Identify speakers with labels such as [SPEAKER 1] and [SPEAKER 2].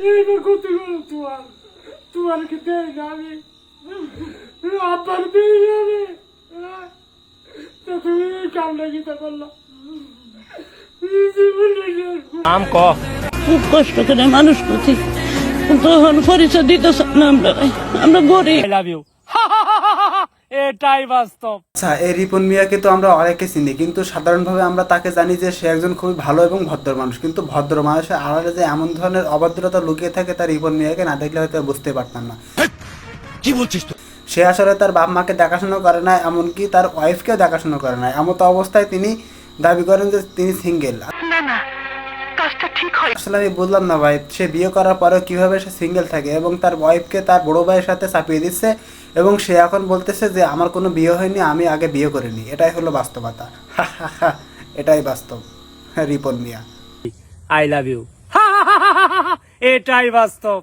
[SPEAKER 1] এইবার কত গেল তোমার, তোমার কি দেয় না আমি আব্বার দিয়ে যাবে, তা তুমি কামড়া গীতা করলাম
[SPEAKER 2] নাম ক।
[SPEAKER 3] খুব কষ্ট করে মানুষ করছি, তখন পরিচয় দিতেছে না। আমরা গরিব।
[SPEAKER 2] I love you. এটাই বাস্তব।
[SPEAKER 4] আচ্ছা, এই রিপন মিয়াকে তো আমরা অনেকে চিনি, কিন্তু সাধারণভাবে আমরা তাকে জানি যে সে একজন খুবই ভালো এবং ভদ্র মানুষ, কিন্তু ভদ্র মানুষের আড়ালে যে এমন ধরনের অভদ্রতা লুকিয়ে থাকে তার রিপন মিয়াকে না দেখলে হয়তো বুঝতে পারতাম না।
[SPEAKER 2] কি বলছিস তুই?
[SPEAKER 4] সে আসলে তার বাপ মাকে দেখাশোনা করে না, এমনকি তার ওয়াইফকেও দেখাশোনা করে না। এমত অবস্থায় তিনি দাবি করেন যে তিনি সিঙ্গেল। আসলে আমি বুঝলাম না ভাই, সে বিয়ে করার পরেও কিভাবে সে সিঙ্গেল থাকে এবং তার ওয়াইফকে তার বড় ভাইয়ের সাথে চাপিয়ে দিচ্ছে, এবং সে এখন বলতেছে যে আমার কোনো বিয়ে হয়নি, আমি আগে বিয়ে করিনি। এটাই হলো বাস্তবতা। এটাই বাস্তব। রিপন মিয়া,
[SPEAKER 2] আই লাভ ইউ। এটাই বাস্তব।